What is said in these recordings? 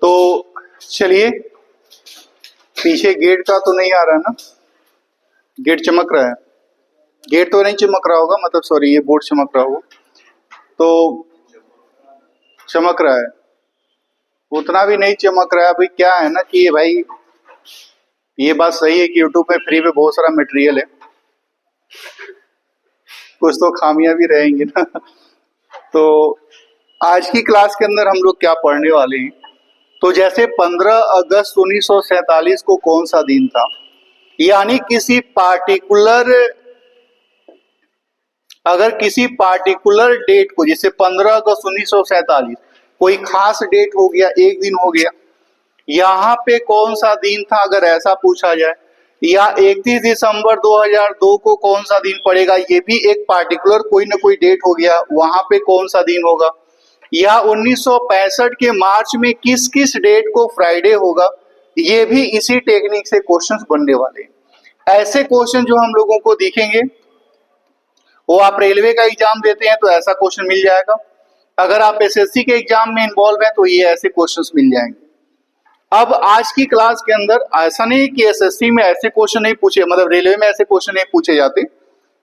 तो चलिए, पीछे गेट का तो नहीं आ रहा ना, गेट चमक रहा है, गेट तो नहीं चमक रहा होगा, मतलब सॉरी ये बोर्ड चमक रहा होगा, तो चमक रहा है, उतना भी नहीं चमक रहा है। अभी क्या है ना कि भाई ये बात सही है कि यूट्यूब पे फ्री में बहुत सारा मटेरियल है, कुछ तो खामियां भी रहेंगी ना। तो आज की क्लास के अंदर हम लोग क्या पढ़ने वाले हैं, तो जैसे 15 अगस्त 1947 को कौन सा दिन था, यानी किसी पार्टिकुलर, अगर किसी पार्टिकुलर डेट को, जैसे 15 अगस्त 1947 कोई खास डेट हो गया, एक दिन हो गया, यहाँ पे कौन सा दिन था अगर ऐसा पूछा जाए, या 31 दिसंबर 2002 को कौन सा दिन पड़ेगा, ये भी एक पार्टिकुलर कोई ना कोई डेट हो गया, वहां पे कौन सा दिन होगा, या 1965 के मार्च में किस किस डेट को फ्राइडे होगा, ये भी इसी टेक्निक से क्वेश्चंस बनने वाले हैं। ऐसे क्वेश्चन जो हम लोगों को दिखेंगे, वो आप रेलवे का एग्जाम देते हैं तो ऐसा क्वेश्चन मिल जाएगा, अगर आप एसएससी के एग्जाम में इन्वॉल्व हैं तो ये ऐसे क्वेश्चंस मिल जाएंगे। अब आज की क्लास के अंदर ऐसा नहीं कि एसएससी में ऐसे क्वेश्चन नहीं पूछे, मतलब रेलवे में ऐसे क्वेश्चन नहीं पूछे जाते,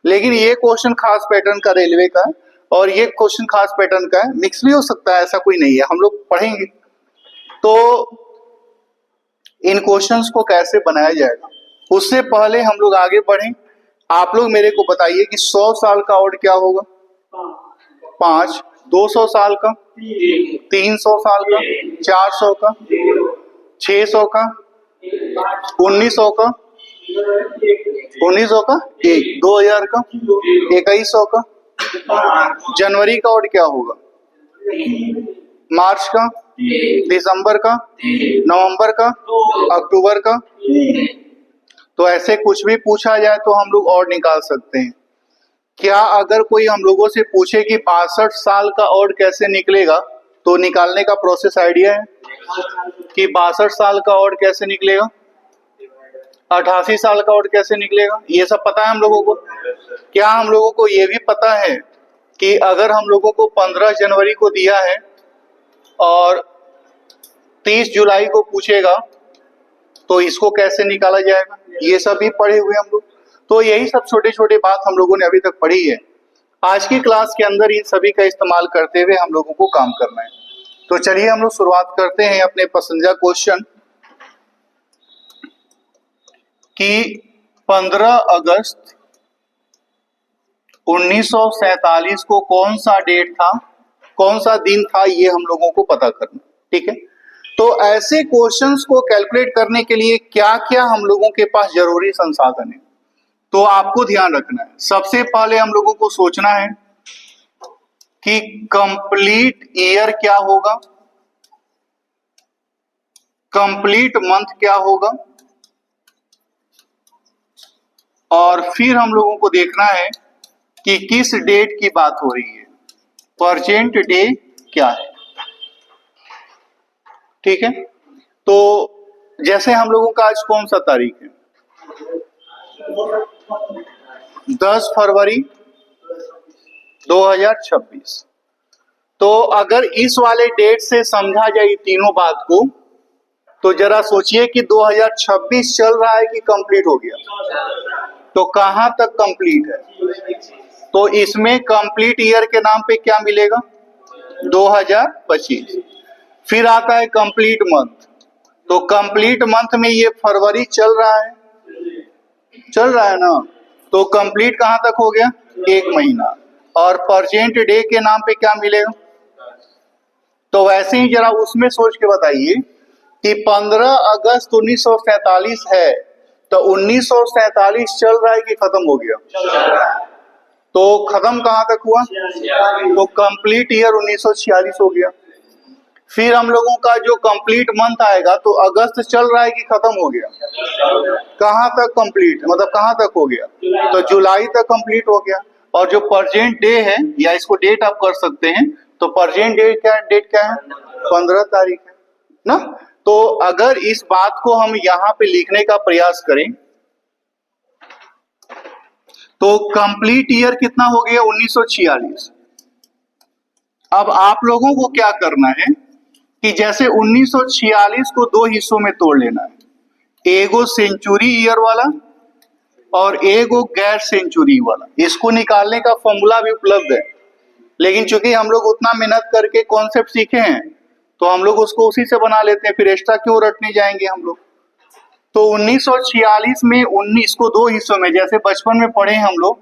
लेकिन ये क्वेश्चन खास पैटर्न का रेलवे का है और ये क्वेश्चन खास पैटर्न का है, मिक्स भी हो सकता है, ऐसा कोई नहीं है, हम लोग पढ़ेंगे। तो इन क्वेश्चंस को कैसे बनाया जाएगा, उससे पहले हम लोग आगे बढ़ें। आप लोग मेरे को बताइए कि 100 साल का ऑड क्या होगा? 5। 200 साल का? 300 साल का? 400 का? 600 का? 1900 का? 1900 का? 1। 2000 का? 2100 का? जनवरी का ऑड क्या होगा? मार्च का? दिसंबर का? नवंबर का? अक्टूबर का? तो ऐसे कुछ भी पूछा जाए तो हम लोग ऑड निकाल सकते हैं। क्या अगर कोई हम लोगों से पूछे कि 62 साल का ऑड कैसे निकलेगा, तो निकालने का प्रोसेस आइडिया है कि 62 साल का ऑड कैसे निकलेगा, 88 साल का ऑड कैसे निकलेगा, ये सब पता है हम लोगों को। क्या हम लोगों को ये भी पता है कि अगर हम लोगों को 15 जनवरी को दिया है और 30 जुलाई को पूछेगा तो इसको कैसे निकाला जाएगा, ये सब भी पढ़े हुए हम लोग। तो यही सब छोटे छोटे बात हम लोगों ने अभी तक पढ़ी है। आज की क्लास के अंदर इन सभी का इस्तेमाल करते हुए हम लोगों को काम करना है। तो चलिए हम लोग शुरुआत करते हैं अपने पसंदीदा क्वेश्चन कि 15 अगस्त 1947 को कौन सा डेट था, कौन सा दिन था, ये हम लोगों को पता करना। ठीक है, तो ऐसे क्वेश्चंस को कैलकुलेट करने के लिए क्या क्या हम लोगों के पास जरूरी संसाधन है, तो आपको ध्यान रखना है। सबसे पहले हम लोगों को सोचना है कि कंप्लीट ईयर क्या होगा, कंप्लीट मंथ क्या होगा, और फिर हम लोगों को देखना है कि किस डेट की बात हो रही है, प्रेजेंट डे क्या है। ठीक है, तो जैसे हम लोगों का आज कौन सा तारीख है, 10 फरवरी 2026। तो अगर इस वाले डेट से समझा जाए तीनों बात को, तो जरा सोचिए कि 2026 चल रहा है कि कंप्लीट हो गया, तो कहां तक कंप्लीट है, तो इसमें कंप्लीट ईयर के नाम पे क्या मिलेगा, 2025। फिर आता है कंप्लीट मंथ, तो कंप्लीट मंथ में ये फरवरी चल रहा है ना, तो कंप्लीट कहां तक हो गया, 1 महीना। और प्रेजेंट डे के नाम पे क्या मिलेगा, तो वैसे ही जरा उसमें सोच के बताइए कि 15 अगस्त 1947 है, तो 1947 चल रहा है कि खत्म हो गया, तो खत्म कहां तक हुआ, तो कंप्लीट ईयर 1946 हो गया। फिर हम लोगों का जो कंप्लीट मंथ आएगा, तो अगस्त चल रहा है कि खत्म हो गया, कहां तक कंप्लीट, मतलब कहां तक हो गया, तो जुलाई तक कंप्लीट हो गया। और जो प्रेजेंट डे है, या इसको डेट आप कर सकते हैं, तो प्रेजेंट डेट क्या है, 15 तारीख है ना। तो अगर इस बात को हम यहां पे लिखने का प्रयास करें, तो कंप्लीट ईयर कितना हो गया, 1946। अब आप लोगों को क्या करना है कि जैसे 1946 को दो हिस्सों में तोड़ लेना है, एगो सेंचुरी ईयर वाला और एगो गैर सेंचुरी वाला। इसको निकालने का फॉर्मूला भी उपलब्ध है, लेकिन चूंकि हम लोग उतना मेहनत करके कॉन्सेप्ट सीखे हैं तो हम लोग उसको उसी से बना लेते हैं, फिर एक्स्ट्रा क्यों रटने जाएंगे हम लोग। तो 1946 में 19 को दो हिस्सों में, जैसे बचपन में पढ़े हम लोग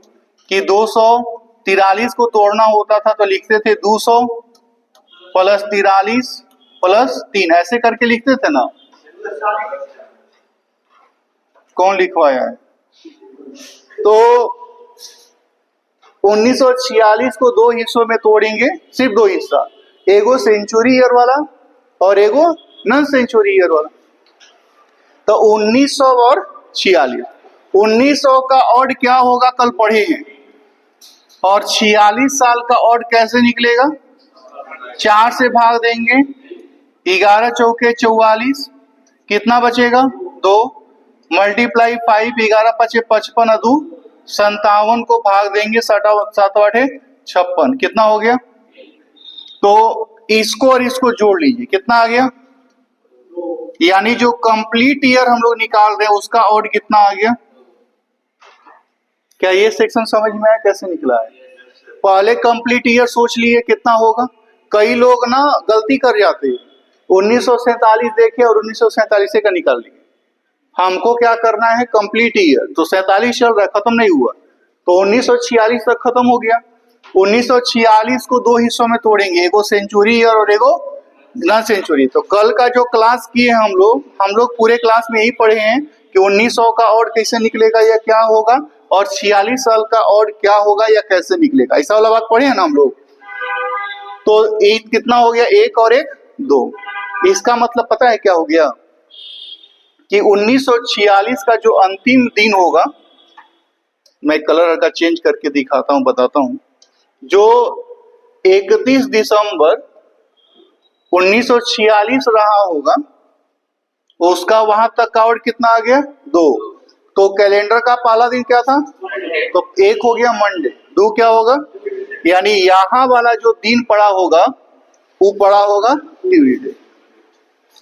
कि 243 को तोड़ना होता था तो लिखते थे 200 प्लस 43 प्लस 3, ऐसे करके लिखते थे ना। कौन लिखवाया है? तो 1946 को दो हिस्सों में तोड़ेंगे, सिर्फ दो हिस्सा, एगो सेंचुरी ईयर वाला और एगो नॉन सेंचुरी ईयर वाला। तो 1900 और 46, 1900 का ऑड क्या होगा कल पढ़े हैं, और 46 साल का ऑड कैसे निकलेगा? 4 से भाग देंगे, 11 चौके 44, कितना बचेगा? 2 मल्टीप्लाई 5, 11 पचे 55 अदू 57 को भाग देंगे 7 8 56, कितना हो गया? तो इसको और इसको जोड़ लीजिए, कितना आ गया? यानी जो कंप्लीट ईयर हम लोग निकाल रहे हैं उसका ऑड कितना आ गया? क्या ये सेक्शन समझ में आया कैसे निकला है? पहले कंप्लीट ईयर सोच लिए कितना होगा। कई लोग ना गलती कर जाते हैं, 1947 देखे और 1947 का निकाल लिए। हमको क्या करना है? Complete year. तो 47 चल रहा है, खत्म नहीं हुआ, तो 1946 तक खत्म हो गया। 1946 को दो हिस्सों में तोड़ेंगे, एगो सेंचुरी ईयर और एगो नॉन सेंचुरी। तो कल का जो क्लास किए हम लोग पूरे क्लास में यही पढ़े हैं कि 1900 का ऑड कैसे निकलेगा या क्या होगा, और 46 साल का ऑड क्या होगा या कैसे निकलेगा, ऐसा वाला बात पढ़े हैं ना हम लोग। तो एक कितना हो गया? 1 और 1 2। इसका मतलब पता है क्या हो गया कि 1946 का जो अंतिम दिन होगा, मैं कलर का चेंज करके दिखाता हूं, बताता हूं, जो 31 दिसंबर 1946 रहा होगा उसका वहां तक का ऑड कितना आ गया? 2। तो कैलेंडर का पहला दिन क्या था? तो 1 हो गया मंडे, 2 क्या होगा? यानी यहां वाला जो दिन पड़ा होगा वो पड़ा होगा ट्यूसडे।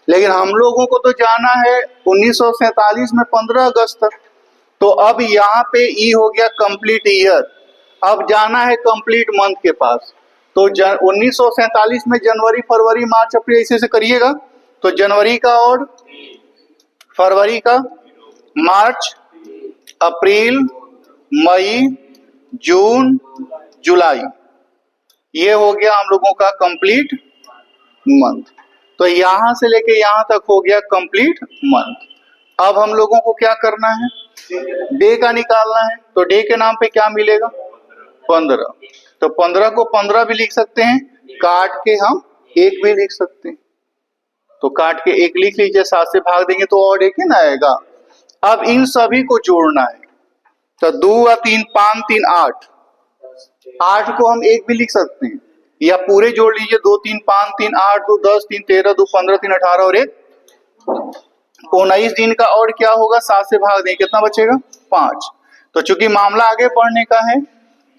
लेकिन हम लोगों को तो जाना है 1947 में 15 अगस्त तक, तो अब यहाँ पे ई हो गया कंप्लीट ईयर, अब जाना है कंप्लीट मंथ के पास। तो 1947 में जनवरी फरवरी मार्च अप्रैल ऐसे से करिएगा, तो जनवरी का ऑड, फरवरी का, मार्च अप्रैल मई जून जुलाई, ये हो गया हम लोगों का कंप्लीट मंथ। तो यहां से लेके यहां तक हो गया कंप्लीट मंथ। अब हम लोगों को क्या करना है? डे का निकालना है। तो डे के नाम पे क्या मिलेगा? 15। तो 15 को 15 भी लिख सकते हैं, काट के हम 1 भी लिख सकते हैं। तो काट के 1 लिख लीजिए, 7 से भाग देंगे तो और 1 ही ना आएगा। अब इन सभी को जोड़ना है, तो 2 और 3 5 3 8, 8 को हम 1 भी लिख सकते हैं, या पूरे जोड़ लीजिए, 2 3 5 3 8 2 10 3 13 2 15 3 18 और 1 19 दिन का और क्या होगा? 7 से भाग दें, कितना बचेगा? 5। तो चूंकि मामला आगे बढ़ने का है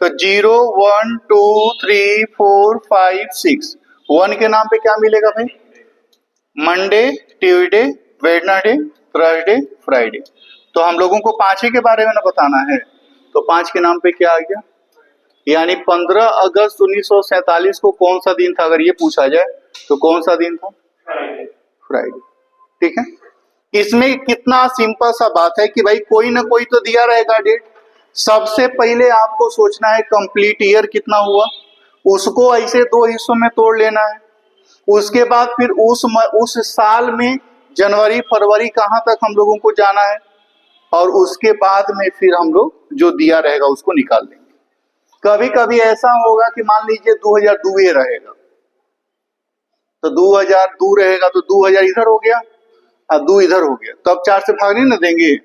तो 0 1 2 3 4 5 6, 1 के नाम पे क्या मिलेगा भाई? Monday Tuesday Wednesday Thursday Friday. तो हम लोगों को 5 के बारे में ना बताना है, तो 5 के नाम पे क्या आ गया? यानी 15 अगस्त 1947 को कौन सा दिन था अगर ये पूछा जाए तो कौन सा दिन था? फ्राइडे। ठीक है, इसमें कितना सिंपल सा बात है कि भाई कोई ना कोई तो दिया रहेगा डेट। सबसे पहले आपको सोचना है कंप्लीट ईयर कितना हुआ, उसको ऐसे 2 हिस्सों में तोड़ लेना है। उसके बाद फिर उस साल में जनवरी फरवरी कहां तक हम लोगों को जाना है, और उसके बाद में फिर हम लोग जो दिया रहेगा उसको निकाल लेंगे। कभी कभी ऐसा होगा कि मान लीजिए 2002 रहेगा, तो 2002 रहेगा तो 2000 इधर हो गया और 2 इधर हो गया, तो अब 4 से भागने न देंगे।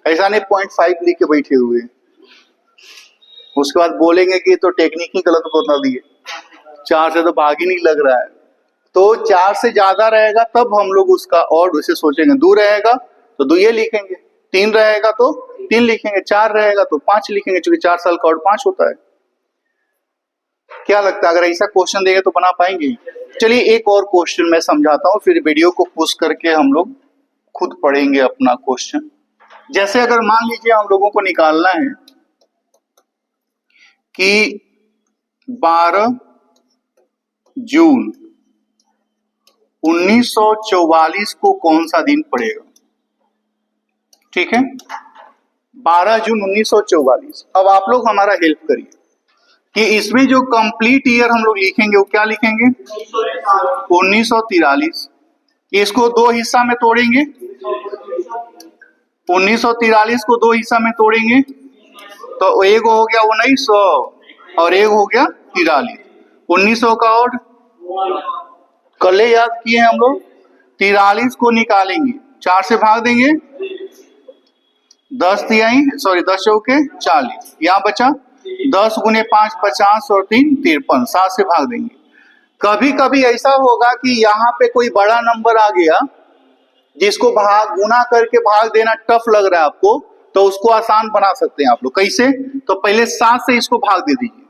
ऐसा नहीं 0.5 लिख के बैठे हुए, उसके बाद बोलेंगे कि तो टेक्निक ही गलत बता दिए, 4 से तो भाग ही नहीं लग रहा है। तो 4 से ज्यादा रहेगा तब हम लोग उसका और वैसे सोचेंगे। 2 रहेगा तो 2 ये लिखेंगे, 3 रहेगा तो 3 लिखेंगे, 4 रहेगा तो 5 लिखेंगे, क्योंकि 4 साल का और 5 होता है। क्या लगता है अगर ऐसा क्वेश्चन देंगे तो बना पाएंगे? चलिए एक और क्वेश्चन मैं समझाता हूँ, फिर वीडियो को पुश करके हम लोग खुद पढ़ेंगे अपना क्वेश्चन। जैसे अगर मान लीजिए हम लोगों को निकालना है कि 12 जून 1944 को कौन सा दिन पड़ेगा, ठीक है? 12 जून 1944। अब आप लोग हमारा हेल्प करिए कि इसमें जो कंप्लीट ईयर हम लोग लिखेंगे वो क्या लिखेंगे? 1943। इसको दो हिस्सा में तोड़ेंगे, 1943 को दो हिस्सा में तोड़ेंगे तो एक हो गया 1900 और एक हो गया 43। 1900 का और कल याद किए हम लोग। 43 को निकालेंगे, 4 से भाग देंगे, 10 चौके 40, यहाँ बचा 10 गुने 5 50 और 3 53, 7 से भाग देंगे। कभी कभी ऐसा होगा कि यहाँ पे कोई बड़ा नंबर आ गया जिसको भाग गुना करके भाग देना टफ लग रहा है आपको, तो उसको आसान बना सकते हैं आप लोग। कैसे? तो पहले 7 से इसको भाग दे दीजिए,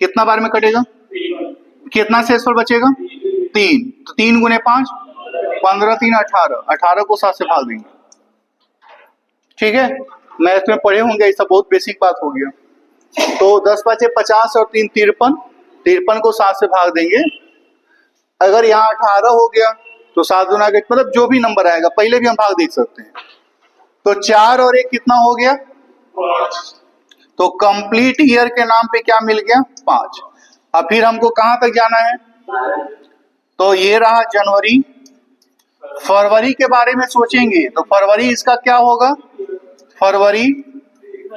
कितना बार में कटेगा? कितना शेषफल बचेगा? 3। तो 3 गुने 5 15 3 18, 18 को 7 से भाग देंगे, ठीक है? मैथ में पढ़े होंगे, ऐसा बहुत बेसिक बात हो गया। तो 10 बचे 50 और 3 53, 53 को 7 से भाग देंगे। अगर यहाँ 18 हो गया तो 7 गुना के मतलब जो भी नंबर आएगा, पहले भी हम भाग देख सकते हैं। तो 4 और 1 कितना हो गया? 5। तो कंप्लीट ईयर के नाम पे क्या मिल गया? 5। अब फिर हमको कहां तक जाना है? तो ये रहा जनवरी। फरवरी के बारे में सोचेंगे तो फरवरी इसका क्या होगा? फरवरी,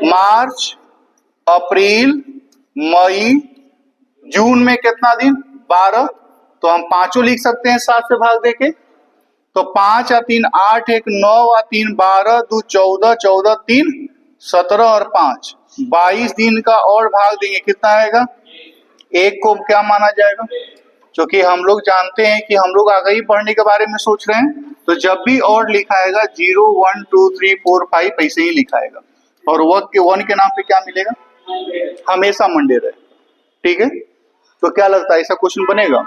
मार्च, अप्रैल, मई, जून में कितना दिन? 12। तो हम पांचों लिख सकते हैं 7 से भाग देके। तो 5 या 3 8, 1 9 और 3 12, 2 14, 14 3 17 और 5 22 दिन का और भाग देंगे, कितना आएगा? 1 को क्या माना जाएगा? क्योंकि हम लोग जानते हैं कि हम लोग आगे ही पढ़ने के बारे में सोच रहे हैं, तो जब भी और लिखाएगा 0 1 2 3 4 5 ऐसे ही लिखाएगा। और वन के नाम पे क्या मिलेगा? हमेशा मंडे रहे, ठीक है? तो क्या लगता है ऐसा क्वेश्चन बनेगा?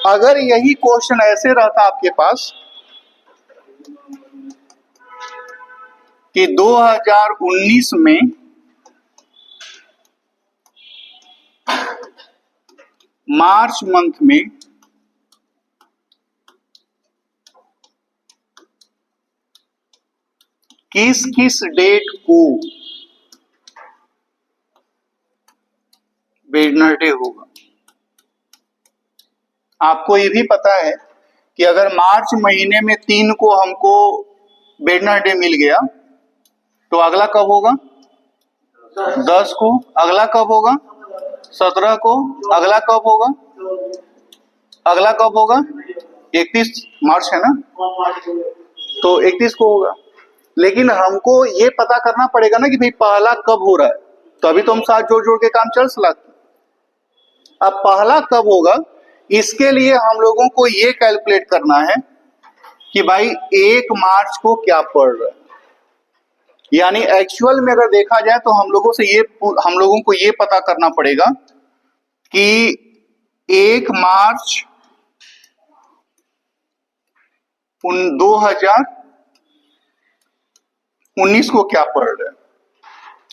अगर यही क्वेश्चन ऐसे रहता आपके पास कि 2019 में मार्च मंथ में किस किस डेट को वेडनेसडे होगा। आपको ये भी पता है कि अगर मार्च महीने में 3 को हमको वेडनेसडे मिल गया तो अगला कब होगा? 10 को। अगला कब होगा? 17 को। अगला कब होगा? अगला कब होगा? 31 मार्च है ना, तो 31 को होगा। लेकिन हमको ये पता करना पड़ेगा ना कि भाई पहला कब हो रहा है, तो अभी तो हम साथ जोड़ जोड़ के काम चल सकते। अब पहला कब होगा, इसके लिए हम लोगों को ये कैलकुलेट करना है कि भाई 1 मार्च को क्या पड़ रहा है। यानी एक्चुअल में अगर देखा जाए तो हम लोगों को ये पता करना पड़ेगा कि 1 मार्च 2019 को क्या पड़ रहा है।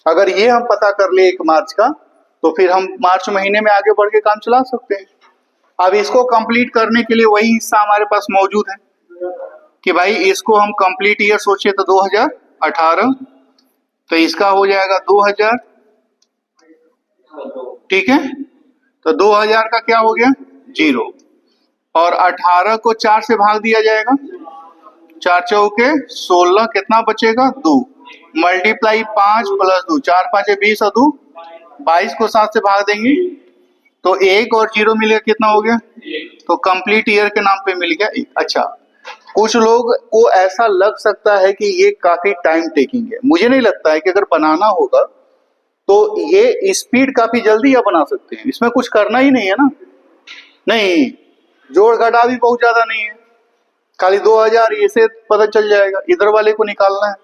अगर ये हम पता कर ले 1 मार्च का, तो फिर हम मार्च महीने में आगे बढ़ के काम चला सकते हैं। अब इसको कंप्लीट करने के लिए वही हिस्सा हमारे पास मौजूद है कि भाई इसको हम कंप्लीट ईयर सोचे तो 2018, तो इसका हो जाएगा 2000, ठीक है? तो 2000 का क्या हो गया? 0। और 18 को 4 से भाग दिया जाएगा, 4 चौके 16, कितना बचेगा? 2। मल्टीप्लाई 5 प्लस 2, 4 5 20 और 2 22 को 7 से भाग देंगे तो 1 और 0 मिलेगा, कितना हो गया? तो कंप्लीट ईयर के नाम पे मिल गया 1। अच्छा, कुछ लोग को ऐसा लग सकता है कि ये काफी टाइम टेकिंग है। मुझे नहीं लगता है कि अगर बनाना होगा तो ये स्पीड काफी जल्दी आप बना सकते हैं, इसमें कुछ करना ही नहीं है ना। नहीं, जोड़ घटा भी बहुत ज्यादा नहीं है, खाली 2000 ऐसे पता चल जाएगा। इधर वाले को निकालना है।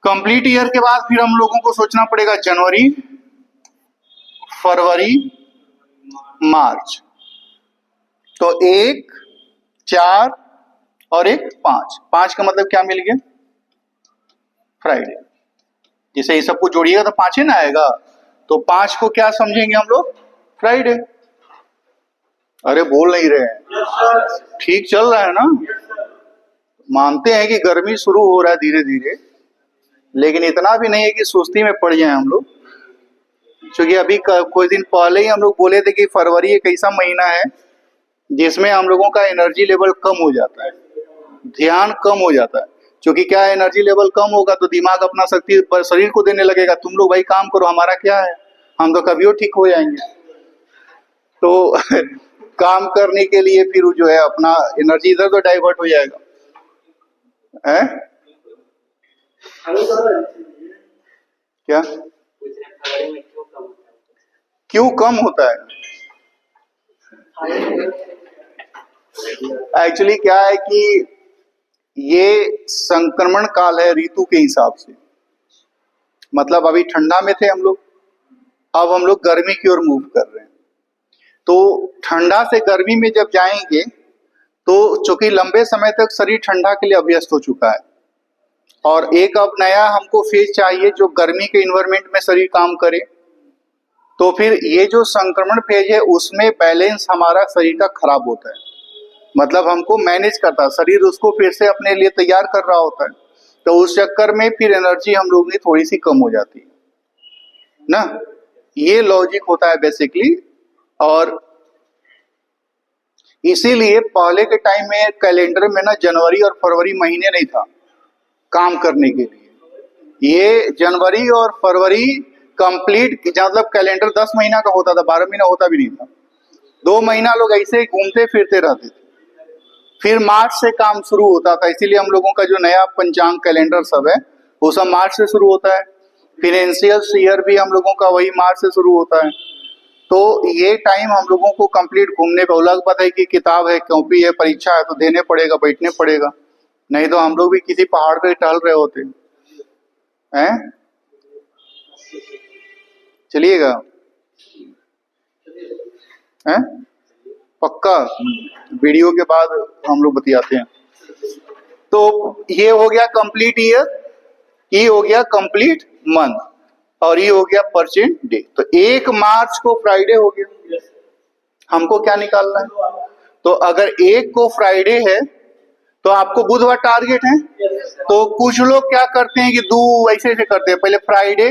कंप्लीट ईयर के बाद फिर हम लोगों को सोचना पड़ेगा जनवरी, फरवरी, मार्च। तो 1, 4 और 1, 5। 5 का मतलब क्या मिल गया? फ्राइडे। जैसे ये सबको जोड़िएगा तो 5 ही ना आएगा, तो 5 को क्या समझेंगे हम लोग? फ्राइडे। अरे बोल नहीं रहे हैं, ठीक चल रहा है ना? मानते हैं कि गर्मी शुरू हो रहा है धीरे धीरे, लेकिन इतना भी नहीं है कि सुस्ती में पड़ जाए हम लोग। क्योंकि अभी कुछ दिन पहले ही हम लोग बोले थे कि फरवरी एक ऐसा महीना है जिसमें हम लोगों का एनर्जी लेवल कम हो जाता है, ध्यान कम हो जाता है। क्योंकि क्या, एनर्जी लेवल कम होगा तो दिमाग अपना शक्ति पर शरीर को देने लगेगा, तुम लोग भाई काम करो, हमारा क्या है, हम तो कभी ठीक हो जाएंगे। तो काम करने के लिए फिर जो है अपना एनर्जी इधर तो डाइवर्ट हो जाएगा है? क्या क्यों कम होता है? एक्चुअली क्या है कि ये संक्रमण काल है ऋतु के हिसाब से। मतलब अभी ठंडा में थे हम लोग, अब हम लोग गर्मी की ओर मूव कर रहे हैं। तो ठंडा से गर्मी में जब जाएंगे तो चूंकि लंबे समय तक शरीर ठंडा के लिए अभ्यस्त हो चुका है, और एक अब नया हमको फेज चाहिए जो गर्मी के इन्वायरमेंट में शरीर काम करे। तो फिर ये जो संक्रमण फेज है उसमें बैलेंस हमारा शरीर का खराब होता है, मतलब हमको मैनेज करता है शरीर, उसको फिर से अपने लिए तैयार कर रहा होता है। तो उस चक्कर में फिर एनर्जी हम लोग की थोड़ी सी कम हो जाती है ना। ये लॉजिक होता है बेसिकली। और इसीलिए पहले के टाइम में कैलेंडर में ना जनवरी और फरवरी महीने नहीं था काम करने के लिए। ये जनवरी और फरवरी कंप्लीट, मतलब कैलेंडर 10 महीना का होता था, 12 महीना होता भी नहीं था। 2 महीना लोग ऐसे ही घूमते फिरते रहते थे। फिर मार्च से काम शुरू होता था, इसीलिए हम लोगों का जो नया पंचांग कैलेंडर सब है वो सब मार्च से शुरू होता है। फिनेंशियल ईयर भी हम लोगों का वही मार्च से शुरू होता है। तो ये टाइम हम लोगों को कंप्लीट घूमने पे, अलग बात है कि किताब है, कॉपी है, परीक्षा है तो देने पड़ेगा, बैठने पड़ेगा, नहीं तो हम लोग भी किसी पहाड़ पे टहल रहे होते हैं। चलिएगा हैं? पक्का वीडियो के बाद हम लोग बतियाते हैं। तो ये हो गया कंप्लीट ईयर, ये हो गया कंप्लीट मंथ, और ये हो गया परसेंट डे। तो 1 मार्च को फ्राइडे हो गया, हमको क्या निकालना है? तो अगर 1 को फ्राइडे है तो आपको बुधवार टारगेट है। तो कुछ लोग क्या करते हैं कि ऐसे ऐसे करते हैं, पहले Friday,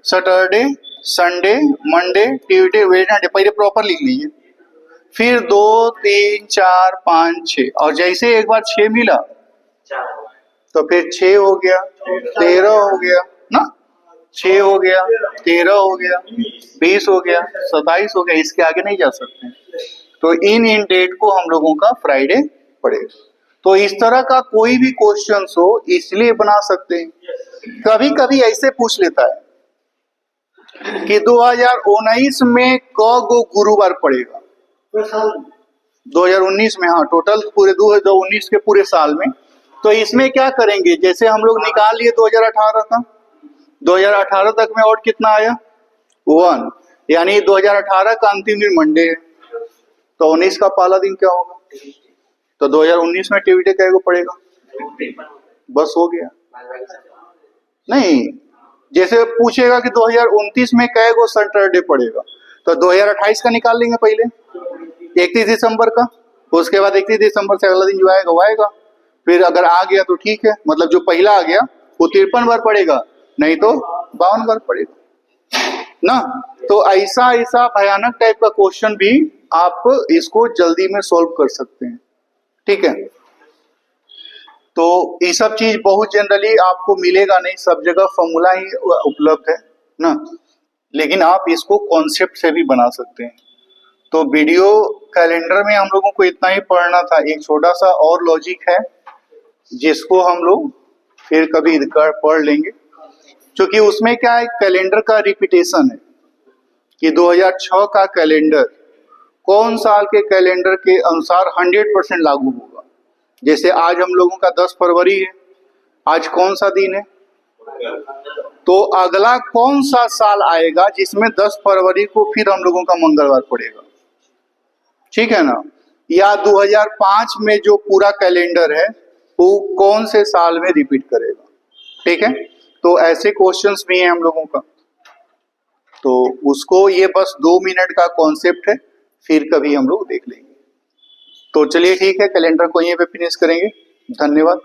Saturday, Sunday, Monday, Tuesday, Wednesday, पहले प्रॉपर लिख लीजिए, फिर 2, 3, 4, 5, 6, और जैसे एक बार 6 मिला तो फिर 6 हो गया, 13 हो गया ना, 6 हो गया, 13 हो गया, 20 हो गया, 27 हो गया, इसके आगे नहीं जा सकते। तो इन डेट को हम लोगों का फ्राइडे पड़ेगा। तो इस तरह का कोई भी क्वेश्चन हो इसलिए बना सकते हैं। कभी कभी ऐसे पूछ लेता है कि 2019 में क गो गुरुवार पड़ेगा? 2019 में, हाँ, टोटल पूरे 2019 के पूरे साल में। तो इसमें क्या करेंगे, जैसे हम लोग निकाल लिए 2018 का, 2018 तक में और कितना आया? 1, यानी 2018 का अंतिम दिन मंडे है, तो 19 का पहला दिन क्या होगा? तो 2019 में ट्यूसडे क्या पड़ेगा? बस हो गया। नहीं, जैसे पूछेगा कि 2029 में कै गो सैटरडे पड़ेगा, तो 2028 का निकाल लेंगे पहले, 31 दिसंबर का, उसके बाद 31 दिसंबर से अगला दिन जो आएगा वो आएगा। फिर अगर आ गया तो ठीक है, मतलब जो पहला आ गया वो 53 बार पड़ेगा, नहीं तो 52 बार पड़ेगा ना। तो ऐसा ऐसा भयानक टाइप का क्वेश्चन भी आप इसको जल्दी में सॉल्व कर सकते हैं, ठीक है। तो ये सब चीज बहुत जनरली आपको मिलेगा नहीं, सब जगह फॉर्मूला ही उपलब्ध है ना, लेकिन आप इसको कॉन्सेप्ट से भी बना सकते हैं। तो वीडियो कैलेंडर में हम लोगों को इतना ही पढ़ना था। एक छोटा सा और लॉजिक है जिसको हम लोग फिर कभी पढ़ लेंगे, क्योंकि उसमें क्या है, कैलेंडर का रिपीटेशन है कि 2006 का कैलेंडर कौन साल के कैलेंडर के अनुसार 100% लागू होगा। जैसे आज हम लोगों का 10 फरवरी है, आज कौन सा दिन है? तो अगला कौन सा साल आएगा जिसमें 10 फरवरी को फिर हम लोगों का मंगलवार पड़ेगा? ठीक है ना? या 2005 में जो पूरा कैलेंडर है वो कौन से साल में रिपीट करेगा? ठीक है, तो ऐसे क्वेश्चंस भी हैं हम लोगों का, तो उसको, ये बस 2 मिनट का कॉन्सेप्ट है, फिर कभी हम लोग देख लेंगे। तो चलिए ठीक है, कैलेंडर को यहीं पे फिनिश करेंगे। धन्यवाद।